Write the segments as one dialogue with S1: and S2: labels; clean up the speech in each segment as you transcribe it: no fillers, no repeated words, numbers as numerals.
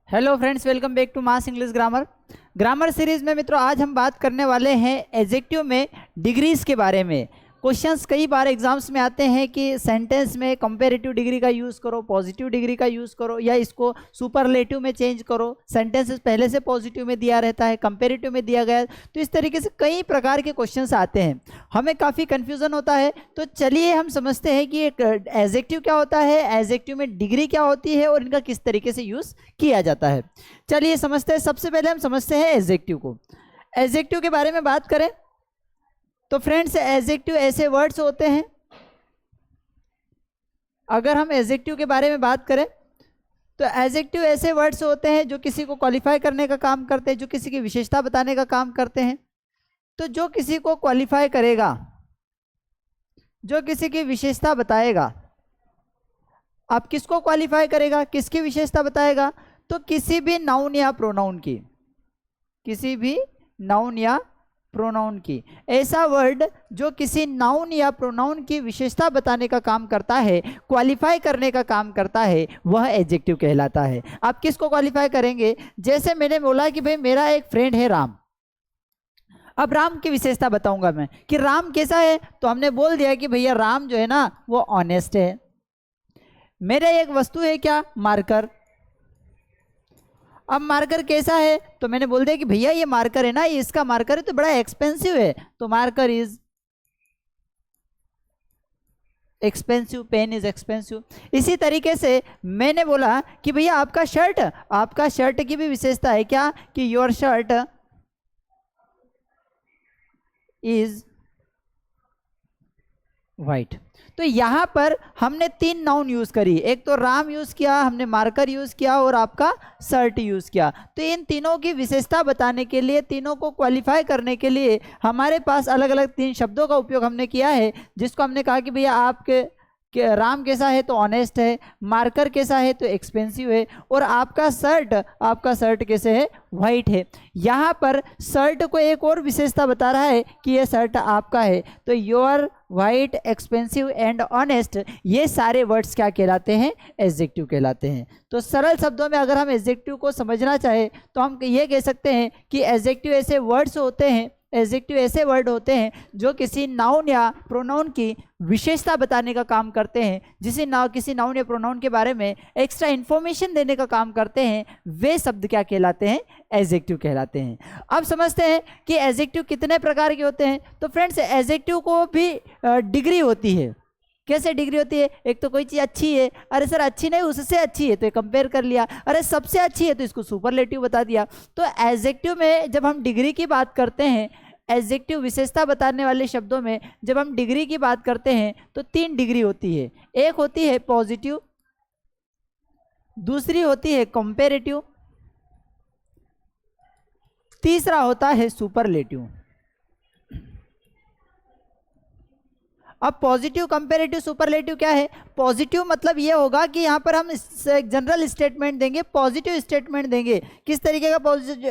S1: Hello friends, welcome back to mass English grammar series में मित्रों आज हम बात करने वाले हैं एडजेक्टिव में डिग्रीज के बारे में। क्वेश्चंस कई बार एग्जाम्स में आते हैं कि सेंटेंस में कंपैरेटिव डिग्री का यूज़ करो, पॉजिटिव डिग्री का यूज़ करो, या इसको सुपरलेटिव में चेंज करो। सेंटेंसेस पहले से पॉजिटिव में दिया रहता है, कंपैरेटिव में दिया गया है। तो इस तरीके से कई प्रकार के क्वेश्चंस आते हैं, हमें काफ़ी कन्फ्यूज़न होता है। तो चलिए हम समझते हैं कि एक एडजेक्टिव क्या होता है, एडजेक्टिव में डिग्री क्या होती है और इनका किस तरीके से यूज़ किया जाता है। चलिए समझते हैं। सबसे पहले हम समझते हैं एडजेक्टिव को। एडजेक्टिव के बारे में बात करें तो फ्रेंड्स, एडजेक्टिव ऐसे वर्ड्स होते हैं, अगर हम एडजेक्टिव के बारे में बात करें तो एडजेक्टिव ऐसे वर्ड्स होते हैं जो किसी को क्वालिफाई करने का काम करते हैं, जो किसी की विशेषता बताने का काम करते हैं। तो जो किसी को क्वालिफाई करेगा, जो किसी की विशेषता बताएगा, आप किसको क्वालिफाई करेगा, किसकी विशेषता बताएगा? तो किसी भी नाउन या प्रोनाउन की, किसी भी नाउन या प्रोनाउन की। ऐसा वर्ड जो किसी नाउन या प्रोनाउन की विशेषता बताने का काम करता है, क्वालिफाई करने का काम करता है, वह एडजेक्टिव कहलाता है। आप किसको क्वालिफाई करेंगे? जैसे मैंने बोला कि भाई मेरा एक फ्रेंड है राम। अब राम की विशेषता बताऊंगा मैं कि राम कैसा है, तो हमने बोल दिया कि भैया राम जो है ना वो ऑनेस्ट है। मेरे एक वस्तु है क्या? मार्कर। अब मार्कर कैसा है, तो मैंने बोल दिया कि भैया ये मार्कर है ना, ये इसका मार्कर है तो बड़ा एक्सपेंसिव है, तो marker is expensive, pen is expensive. इसी तरीके से मैंने बोला कि भैया आपका शर्ट, आपका शर्ट की भी विशेषता है क्या कि योर शर्ट इज वाइट। तो यहां पर हमने तीन नाउन यूज करी, एक तो राम यूज किया, हमने मार्कर यूज किया और आपका शर्ट यूज किया। तो इन तीनों की विशेषता बताने के लिए, तीनों को क्वालिफाई करने के लिए हमारे पास अलग अलग तीन शब्दों का उपयोग हमने किया है, जिसको हमने कहा कि भैया आपके राम कैसा है तो ऑनेस्ट है, मार्कर कैसा है तो एक्सपेंसिव है, और आपका शर्ट कैसे है? वाइट है। यहाँ पर शर्ट को एक और विशेषता बता रहा है कि ये शर्ट आपका है, तो your white, expensive and honest, ये सारे वर्ड्स क्या कहलाते हैं? एडजेक्टिव कहलाते हैं। तो सरल शब्दों में अगर हम एडजेक्टिव को समझना चाहे तो हम ये कह सकते हैं कि एडजेक्टिव ऐसे वर्ड्स होते हैं, एडजेक्टिव ऐसे वर्ड होते हैं जो किसी नाउन या प्रोनाउन की विशेषता बताने का काम करते हैं, किसी नाउन या प्रोनाउन के बारे में एक्स्ट्रा इन्फॉर्मेशन देने का काम करते हैं, वे शब्द क्या कहलाते हैं? एडजेक्टिव कहलाते हैं। अब समझते हैं कि एडजेक्टिव कितने प्रकार के होते हैं। तो फ्रेंड्स, एडजेक्टिव को भी डिग्री होती है। कैसे डिग्री होती है? एक तो कोई चीज़ अच्छी है, अरे सर अच्छी नहीं उससे अच्छी है तो कंपेयर कर लिया, अरे सबसे अच्छी है तो इसको सुपरलेटिव बता दिया। तो एडजेक्टिव में जब हम डिग्री की बात करते हैं, एडजेक्टिव विशेषता बताने वाले शब्दों में जब हम डिग्री की बात करते हैं तो तीन डिग्री होती है। एक होती है पॉजिटिव, दूसरी होती है कंपेरेटिव, तीसरा होता है सुपरलेटिव। अब पॉजिटिव, कंपेरेटिव, सुपरलेटिव क्या है? पॉजिटिव मतलब ये होगा कि यहाँ पर हम जनरल स्टेटमेंट देंगे, पॉजिटिव स्टेटमेंट देंगे। किस तरीके का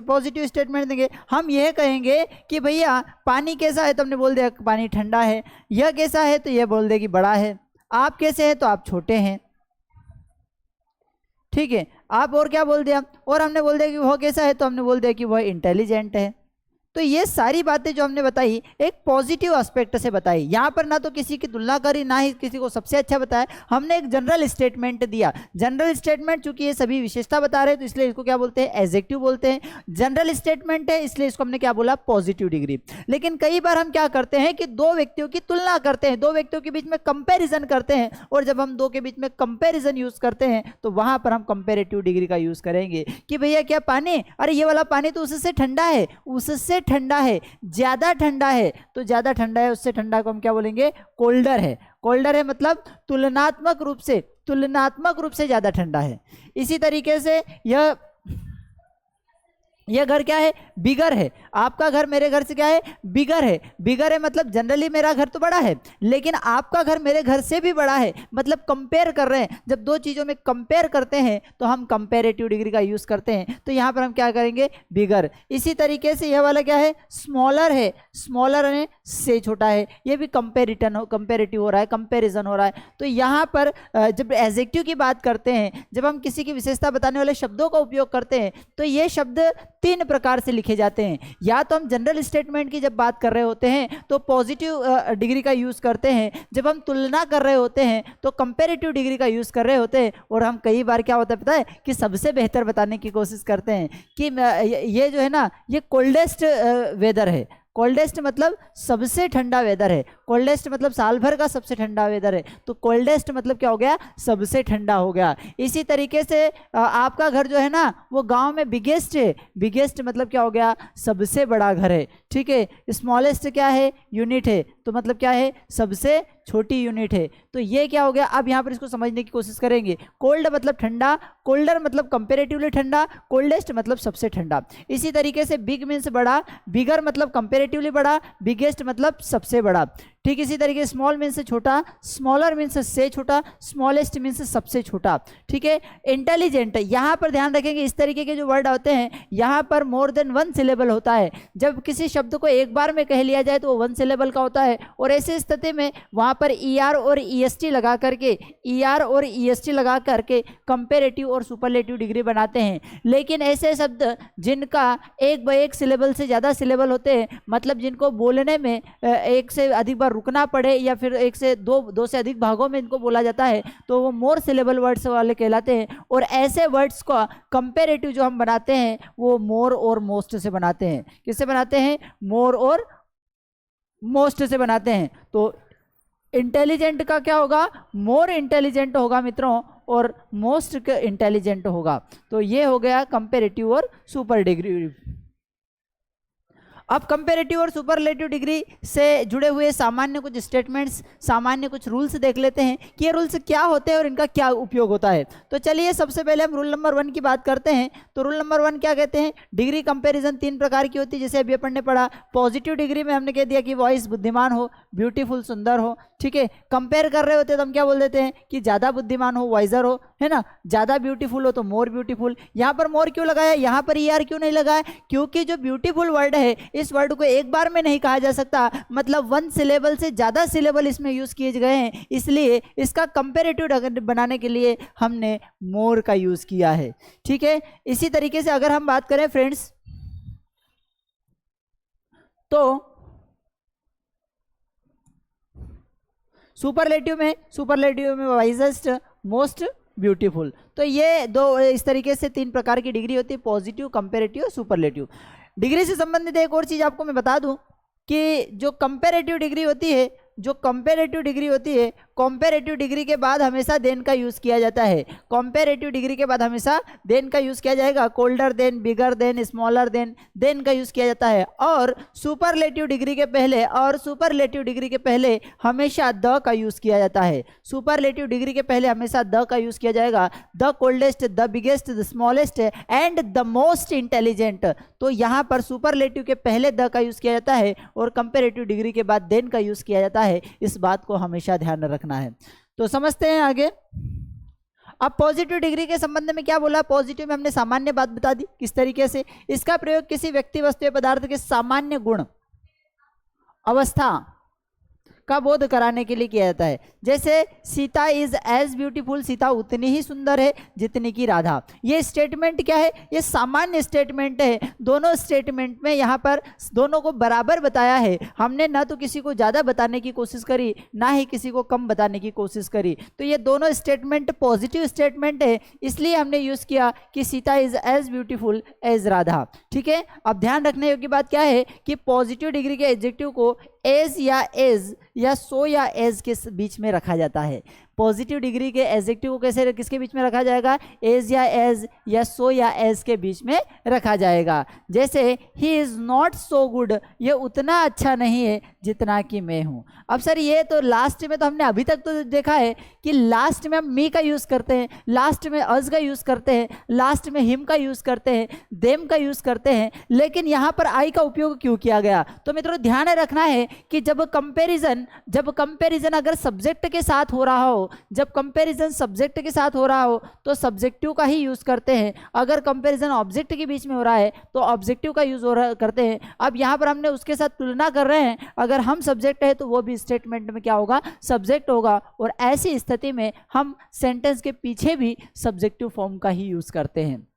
S1: पॉजिटिव स्टेटमेंट देंगे? हम यह कहेंगे कि भैया पानी कैसा है तो हमने बोल दिया पानी ठंडा है, यह कैसा है तो यह बोल दे कि बड़ा है, आप कैसे हैं तो आप छोटे हैं, ठीक है। आप और क्या बोल दिया? और हमने बोल दिया कि वह कैसा है तो हमने बोल दिया कि वह इंटेलिजेंट है। तो ये सारी बातें जो हमने बताई एक पॉजिटिव एस्पेक्ट से बताई। यहाँ पर ना तो किसी की तुलना करी, ना ही किसी को सबसे अच्छा बताया, हमने एक जनरल स्टेटमेंट दिया। जनरल स्टेटमेंट चूंकि ये सभी विशेषता बता रहे हैं तो इसलिए इसको क्या बोलते हैं? एडजेक्टिव बोलते हैं। जनरल स्टेटमेंट है इसलिए इसको हमने क्या बोला? Positive degree. लेकिन कई बार हम क्या करते हैं कि दो व्यक्तियों की तुलना करते हैं, दो व्यक्तियों के बीच में कंपेरिजन करते हैं, और जब हम दो के बीच में कंपेरिजन यूज करते हैं तो वहां पर हम कंपेरेटिव डिग्री का यूज करेंगे कि भैया क्या पानी, अरे ये वाला पानी तो उससे ठंडा है, उससे ठंडा है, ज्यादा ठंडा है, तो ज्यादा ठंडा है उससे ठंडा को हम क्या बोलेंगे? कोल्डर है। कोल्डर है मतलब तुलनात्मक रूप से ज्यादा ठंडा है। इसी तरीके से यह ये घर क्या है, बिगर है। आपका घर मेरे घर से क्या है, बिगर है। बिगर है मतलब जनरली मेरा घर तो बड़ा है, लेकिन आपका घर मेरे घर से भी बड़ा है, मतलब कंपेयर कर रहे हैं। जब दो चीज़ों में कंपेयर करते हैं तो हम कंपेरेटिव डिग्री का यूज़ करते हैं, तो यहाँ पर हम क्या करेंगे, बिगर। इसी तरीके से यह वाला क्या है, स्मॉलर है। स्मॉलर है से छोटा है, ये भी कंपेरेटिव हो रहा है, कंपेरिजन हो रहा है। तो यहाँ पर जब एडजेक्टिव की बात करते हैं, जब हम किसी की विशेषता बताने वाले शब्दों का उपयोग करते हैं, तो ये शब्द तीन प्रकार से लिखे जाते हैं। या तो हम जनरल स्टेटमेंट की जब बात कर रहे होते हैं तो पॉजिटिव डिग्री का यूज़ करते हैं। जब हम तुलना कर रहे होते हैं तो कंपैरेटिव डिग्री का यूज़ कर रहे होते हैं। और हम कई बार क्या होता है पता है, कि सबसे बेहतर बताने की कोशिश करते हैं कि ये जो है ना, ये कोल्डेस्ट वेदर है। कोल्डेस्ट मतलब सबसे ठंडा वेदर है। कोल्डेस्ट मतलब साल भर का सबसे ठंडा वेदर है, तो कोल्डेस्ट मतलब क्या हो गया, सबसे ठंडा हो गया। इसी तरीके से आपका घर जो है ना वो गांव में बिगेस्ट है। बिगेस्ट मतलब क्या हो गया, सबसे बड़ा घर है। ठीक है। स्मॉलेस्ट क्या है, यूनिट है, तो मतलब क्या है, सबसे छोटी यूनिट है। तो ये क्या हो गया, अब यहाँ पर इसको समझने की कोशिश करेंगे। कोल्ड मतलब ठंडा, कोल्डर मतलब कंपेरेटिवली ठंडा, कोल्डेस्ट मतलब सबसे ठंडा। इसी तरीके से बिग मीन्स बड़ा, बिगर मतलब कंपेरेटिवली बड़ा, बिगेस्ट मतलब सबसे बड़ा। ठीक इसी तरीके स्मॉल मीन्स छोटा, स्मॉलर मीन्स से छोटा, स्मॉलेस्ट मीन्स सबसे छोटा। ठीक है। इंटेलिजेंट, यहाँ पर ध्यान रखेंगे इस तरीके के जो वर्ड होते हैं यहाँ पर मोर देन वन सिलेबल होता है। जब किसी शब्द को एक बार में कह लिया जाए तो वो वन सिलेबल का होता है, और ऐसी स्थिति में वहाँ पर ER और EST लगा करके, ER और EST लगा करके कंपेरेटिव और सुपरलेटिव डिग्री बनाते हैं। लेकिन ऐसे शब्द जिनका एक बाय एक सिलेबल से ज़्यादा सिलेबल होते हैं, मतलब जिनको बोलने में एक से अधिक बार रुकना पड़े या फिर एक से दो से अधिक भागों में इनको बोला जाता है, तो वो मोर सिलेबल वर्ड्स वाले कहलाते हैं। और ऐसे वर्ड्स को कंपेरेटिव जो हम बनाते हैं वो मोर और मोस्ट से बनाते हैं। किससे बनाते हैं, मोर और मोस्ट से बनाते हैं। तो इंटेलिजेंट का क्या होगा, मोर इंटेलिजेंट होगा मित्रों, और मोस्ट इंटेलिजेंट होगा। तो ये हो गया कंपेरेटिव और सुपर डिग्री। अब कंपेरेटिव और सुपरलेटिव डिग्री से जुड़े हुए सामान्य कुछ स्टेटमेंट्स, सामान्य कुछ रूल्स देख लेते हैं कि ये रूल्स क्या होते हैं और इनका क्या उपयोग होता है। तो चलिए सबसे पहले हम रूल नंबर 1 की बात करते हैं। तो रूल नंबर 1 क्या कहते हैं, डिग्री कंपैरिजन 3 प्रकार की होती है, जैसे अभी अपन ने पढ़ा। पॉजिटिव डिग्री में हमने कह दिया कि वॉइस बुद्धिमान हो, ब्यूटीफुल सुंदर हो। ठीक है। कंपेयर कर रहे होते हैं तो हम क्या बोल देते हैं कि ज़्यादा बुद्धिमान हो, वाइजर हो, है ना। ज़्यादा ब्यूटीफुल हो तो मोर ब्यूटीफुल। यहाँ पर मोर क्यों लगाया, यहाँ पर ER क्यों नहीं लगाया, क्योंकि जो ब्यूटीफुल वर्ड है इस वर्ड को एक बार में नहीं कहा जा सकता, मतलब वन सिलेबल से ज़्यादा सिलेबल इसमें यूज़ किए गए हैं, इसलिए इसका कंपेरेटिव बनाने के लिए हमने मोर का यूज़ किया है। ठीक है। इसी तरीके से अगर हम बात करें फ्रेंड्स, तो सुपरलेटिव में वाइजेस्ट, मोस्ट ब्यूटीफुल। तो ये दो इस तरीके से 3 प्रकार की डिग्री होती है, पॉजिटिव, कंपेरेटिव, सुपरलेटिव। डिग्री से संबंधित एक और चीज़ आपको मैं बता दूं कि जो कंपेरेटिव डिग्री होती है, कंपेरेटिव डिग्री के बाद हमेशा देन का यूज़ किया जाता है। कंपेरेटिव डिग्री के बाद हमेशा देन का यूज़ किया जाएगा। Colder than, bigger than, smaller than का यूज़ किया जाता है। और सुपरलेटिव डिग्री के पहले हमेशा द का यूज़ किया जाता है। सुपरलेटिव डिग्री के पहले हमेशा द का यूज़ किया जाएगा। The coldest, the biggest, the smallest and the most intelligent. तो यहाँ पर सुपरलेटिव के पहले द का यूज़ किया जाता है और कंपेरेटिव डिग्री के बाद देन का यूज़ किया जाता है। इस बात को हमेशा ध्यान में रखना है। तो समझते हैं आगे। अब पॉजिटिव डिग्री के संबंध में क्या बोला, पॉजिटिव में हमने सामान्य बात बता दी किस तरीके से। इसका प्रयोग किसी व्यक्ति, वस्तु या पदार्थ के सामान्य गुण, अवस्था का बोध कराने के लिए किया जाता है। जैसे Sita is as beautiful, Sita उतनी ही सुंदर है जितनी की राधा। ये स्टेटमेंट क्या है, ये सामान्य स्टेटमेंट है। दोनों स्टेटमेंट में यहाँ पर दोनों को बराबर बताया है। हमने ना तो किसी को ज़्यादा बताने की कोशिश करी, ना ही किसी को कम बताने की कोशिश करी। तो ये दोनों स्टेटमेंट पॉजिटिव स्टेटमेंट है, इसलिए हमने यूज़ किया कि Sita is as beautiful as Radha. ठीक है। अब ध्यान रखने योग्य बात क्या है कि पॉजिटिव डिग्री के एडजेक्टिव को एज या सो या एज के बीच में रखा जाता है। पॉजिटिव डिग्री के एडजेक्टिव को कैसे किसके बीच में रखा जाएगा, एज या एज या सो या एज के बीच में रखा जाएगा। जैसे he is not so good, ये उतना अच्छा नहीं है जितना कि मैं हूं। अब सर ये तो लास्ट में तो हमने अभी तक तो देखा है कि लास्ट में हम मी का यूज करते हैं, लास्ट में अज का यूज करते हैं, लास्ट में हिम का यूज करते हैं, देम का यूज करते हैं, लेकिन यहां पर आई का उपयोग क्यों किया गया? तो मित्रों ध्यान रखना है कि जब कंपैरिजन अगर सब्जेक्ट के साथ हो रहा हो, जब कंपैरिजन सब्जेक्ट के साथ हो रहा हो तो सब्जेक्टिव का ही यूज करते हैं। अगर कंपैरिजन ऑब्जेक्ट के बीच में हो रहा है तो ऑब्जेक्टिव का यूज करते हैं। अब यहां पर हमने उसके साथ तुलना कर रहे हैं, अगर हम सब्जेक्ट है तो वो भी स्टेटमेंट में क्या होगा, सब्जेक्ट होगा, और ऐसी स्थिति में हम सेंटेंस के पीछे भी सब्जेक्टिव फॉर्म का ही यूज करते हैं।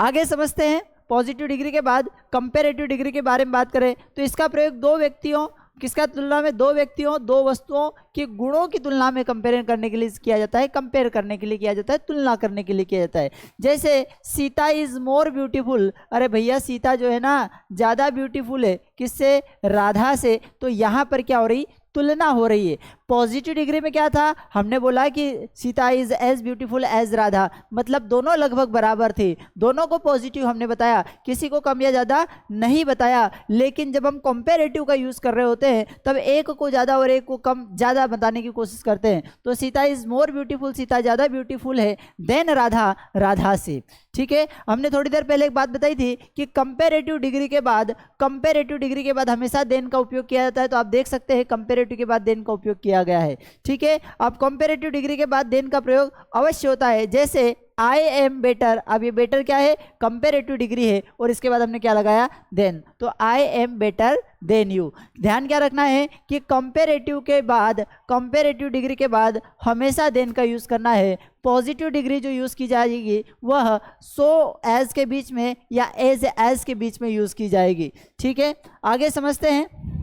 S1: आगे समझते हैं। पॉजिटिव डिग्री के बाद कंपैरेटिव डिग्री के बारे में बात करें तो इसका प्रयोग दो व्यक्तियों किसका तुलना में, दो व्यक्तियों दो वस्तुओं के गुणों की तुलना में कंपेयर करने के लिए किया जाता है, कंपेयर करने के लिए किया जाता है, तुलना करने के लिए किया जाता है। जैसे सीता इज मोर ब्यूटीफुल, अरे भैया सीता जो है ना ज़्यादा ब्यूटीफुल है, किससे, राधा से। तो यहाँ पर क्या हो रही, तुलना हो रही है। पॉजिटिव डिग्री में क्या था, हमने बोला कि Sita is as beautiful as Radha, मतलब दोनों लगभग बराबर थे, दोनों को पॉजिटिव हमने बताया, किसी को कम या ज़्यादा नहीं बताया। लेकिन जब हम कंपैरेटिव का यूज़ कर रहे होते हैं तब एक को ज़्यादा और एक को कम ज़्यादा बताने की कोशिश करते हैं। तो Sita is more beautiful, Sita ज़्यादा ब्यूटीफुल है देन राधा, राधा से। ठीक है, हमने थोड़ी देर पहले एक बात बताई थी कि कंपैरेटिव डिग्री के बाद हमेशा देन का उपयोग किया जाता है। तो आप देख सकते हैं कंपैरेटिव के बाद देन का उपयोग किया गया है। ठीक है, अब कंपैरेटिव डिग्री के बाद देन का प्रयोग अवश्य होता है। जैसे आई एम बेटर, अब ये बेटर क्या है, कंपैरेटिव डिग्री है, और इसके बाद हमने क्या लगाया, देन। तो I am better than you. ध्यान क्या रखना है कि कंपैरेटिव डिग्री के बाद हमेशा देन का यूज करना है। पॉजिटिव डिग्री जो यूज की जाएगी वह सो एज के बीच में या एज के बीच में यूज की जाएगी। ठीक है, आगे समझते हैं।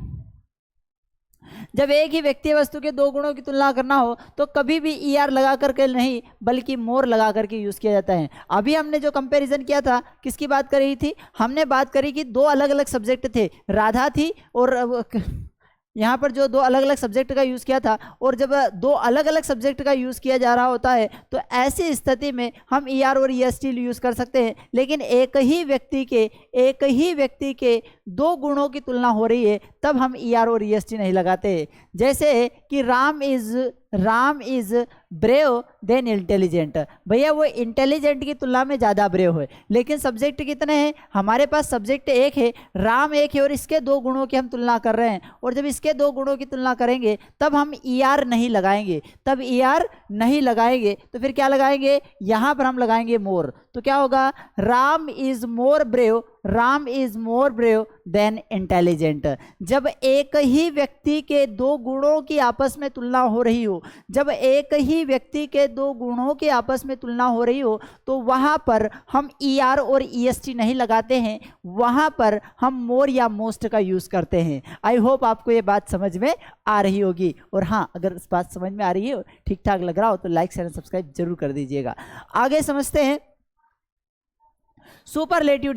S1: जब एक ही व्यक्ति या वस्तु के दो गुणों की तुलना करना हो तो कभी भी ER लगा करके नहीं बल्कि मोर लगा करके यूज किया जाता है। अभी हमने जो कंपैरिजन किया था किसकी बात कर रही थी, हमने बात करी कि दो अलग अलग सब्जेक्ट थे, राधा थी और यहाँ पर जो दो अलग अलग सब्जेक्ट का यूज़ किया था, और जब दो अलग अलग सब्जेक्ट का यूज़ किया जा रहा होता है तो ऐसी स्थिति में हम ER और EST यूज़ कर सकते हैं। लेकिन एक ही व्यक्ति के दो गुणों की तुलना हो रही है तब हम ER और EST नहीं लगाते। जैसे कि Ram is brave then intelligent, भैया वो इंटेलिजेंट की तुलना में ज़्यादा ब्रेव है, लेकिन सब्जेक्ट कितने हैं, हमारे पास सब्जेक्ट एक है, राम एक है, और इसके दो गुणों की हम तुलना कर रहे हैं। और जब इसके दो गुणों की तुलना करेंगे तब हम ER नहीं लगाएंगे, तो फिर क्या लगाएंगे, यहाँ पर हम लगाएंगे मोर। तो क्या होगा, Ram is more brave then intelligent. जब एक ही व्यक्ति के दो गुणों की आपस में तुलना हो रही हो, तो वहां पर हम ER और EST नहीं लगाते हैं, वहां पर हम मोर या मोस्ट का यूज करते हैं। आई होप आपको ये बात समझ में आ रही होगी। और हाँ, अगर इस बात समझ में आ रही है, ठीक ठाक लग रहा हो तो लाइक शेयर सब्सक्राइब जरूर कर दीजिएगा। आगे समझते हैं सुपरलेटिव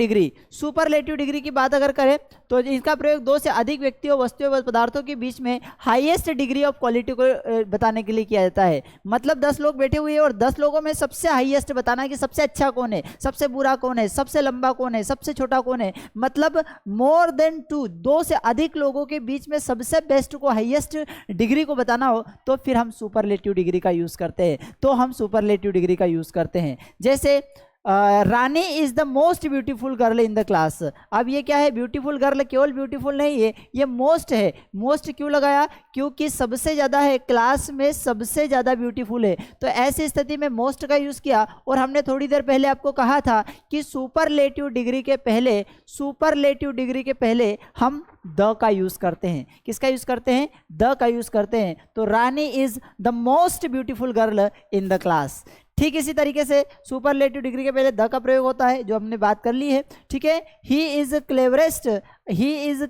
S1: डिग्री की बात अगर करें तो इसका प्रयोग दो से अधिक व्यक्तियों, वस्तुओं व पदार्थों के बीच में हाईएस्ट डिग्री ऑफ क्वालिटी को बताने के लिए किया जाता है। मतलब 10 लोग बैठे हुए हैं और 10 लोगों में सबसे हाईएस्ट बताना है कि सबसे अच्छा कौन है, सबसे बुरा कौन है, सबसे लंबा कौन है, सबसे छोटा कौन है। मतलब मोर देन 2, दो से अधिक लोगों के बीच में सबसे बेस्ट को, हाईएस्ट डिग्री को बताना हो तो फिर हम सुपरलेटिव डिग्री का यूज करते हैं। जैसे Rani is the most beautiful girl in the class. अब ये क्या है, ब्यूटीफुल गर्ल केवल ब्यूटीफुल नहीं है, ये मोस्ट है। मोस्ट क्यों लगाया, क्योंकि सबसे ज़्यादा है, क्लास में सबसे ज़्यादा ब्यूटीफुल है, तो ऐसी स्थिति में मोस्ट का यूज़ किया। और हमने थोड़ी देर पहले आपको कहा था कि सुपरलेटिव डिग्री के पहले हम द का यूज़ करते हैं। किसका यूज़ करते हैं, द का यूज़ करते हैं। तो Rani is the most beautiful girl in the class. ठीक इसी तरीके से सुपरलेटिव डिग्री के पहले द का प्रयोग होता है, जो हमने बात कर ली है। ठीक है, ही इज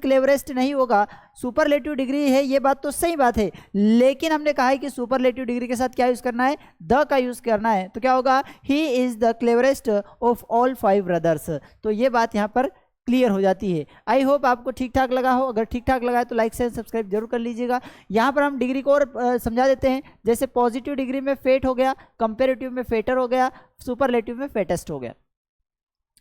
S1: क्लेवरेस्ट नहीं होगा, सुपरलेटिव डिग्री है, ये बात तो सही बात है, लेकिन हमने कहा है कि सुपरलेटिव डिग्री के साथ क्या यूज करना है, द का यूज करना है। तो क्या होगा, he is the cleverest of all 5 brothers. तो ये बात यहाँ पर क्लियर हो जाती है। आई होप आपको ठीक ठाक लगा हो। अगर ठीक ठाक लगा है तो लाइक शेयर सब्सक्राइब जरूर कर लीजिएगा। यहाँ पर हम डिग्री को और समझा देते हैं। जैसे पॉजिटिव डिग्री में फेट हो गया, कंपेरेटिव में फेटर हो गया, सुपरलेटिव में फेटेस्ट हो गया।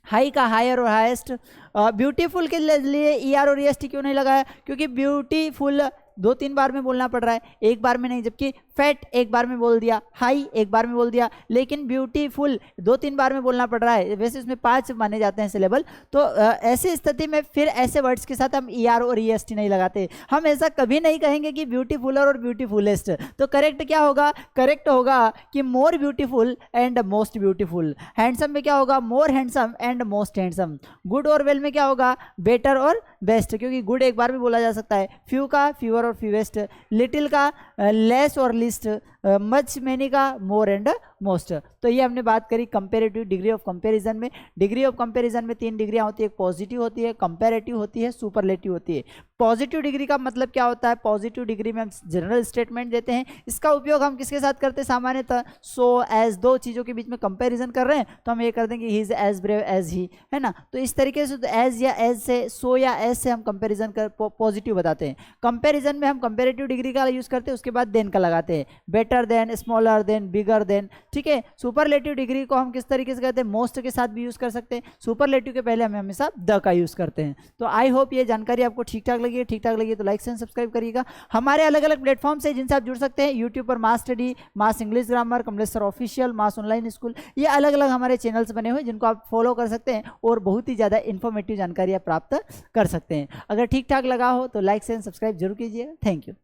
S1: हाई का हायर और हाईएस्ट। ब्यूटीफुल के लिए ER और EST क्यों नहीं लगाया? क्योंकि ब्यूटीफुल 2-3 बार में बोलना पड़ रहा है, एक बार में नहीं। जबकि फैट एक बार में बोल दिया, हाई एक बार में बोल दिया, लेकिन ब्यूटीफुल 2-3 बार में बोलना पड़ रहा है। वैसे उसमें 5 माने जाते हैं सिलेबल। तो ऐसी स्थिति में फिर ऐसे वर्ड्स के साथ हम ER और EST नहीं लगाते। हम ऐसा कभी नहीं कहेंगे कि ब्यूटीफुलर और ब्यूटीफुलेस्ट। तो करेक्ट क्या होगा? करेक्ट होगा कि more beautiful and most beautiful. Handsome में क्या होगा? More handsome and most handsome. Good और वेल में क्या होगा? बेटर और बेस्ट, क्योंकि गुड एक बार भी बोला जा सकता है। फ्यू का फ्यूअर और फ्यूएस्ट। लिटिल का लेस और लिस्ट। मच मैनी का मोर एंड मोस्ट। तो ये हमने बात करी कंपेरेटिव डिग्री ऑफ कंपैरिजन में। डिग्री ऑफ कंपैरिजन में 3 डिग्रियां होती है, एक पॉजिटिव होती है, कंपैरेटिव होती है, सुपरलेटिव होती है। पॉजिटिव डिग्री का मतलब क्या होता है? पॉजिटिव डिग्री में हम जनरल स्टेटमेंट देते हैं। इसका उपयोग हम किसके साथ करते हैं सामान्यतः? सो एज, दो चीज़ों के बीच में कंपैरिजन कर रहे हैं तो हम ये कर देंगे he is as brave as he, है ना। तो इस तरीके से एज या एज से, सो या एज से हम कंपैरिजन कर पॉजिटिव बताते हैं। कंपैरिजन में हम कंपैरेटिव डिग्री का यूज़ करते हैं, उसके बाद देन का लगाते हैं। Better than, smaller then, bigger then, ठीक है। सुपरलेटिव डिग्री को हम किस तरीके से करते हैं? मोस्ट के साथ भी यूज़ कर सकते हैं। सुपरलेटिव के पहले हम हमेशा द का यूज़ करते हैं। तो आई होप ये जानकारी आपको ठीक ठाक लगी है। ठीक ठाक लगी है तो लाइक एंड सब्सक्राइब करिएगा। हमारे अलग अलग प्लेटफॉर्म से जिनसे आप जुड़ सकते हैं। यूट्यूब पर mass study, mass English grammar, Kamlesh sir official, mass online school, ये अलग अलग हमारे चैनल्स बने हुए जिनको आप फॉलो कर सकते हैं और बहुत ही ज़्यादा इन्फॉर्मेटिव जानकारी आप प्राप्त कर सकते हैं। अगर ठीक ठाक लगा हो तो लाइक एंड सब्सक्राइब जरूर कीजिए। Thank you.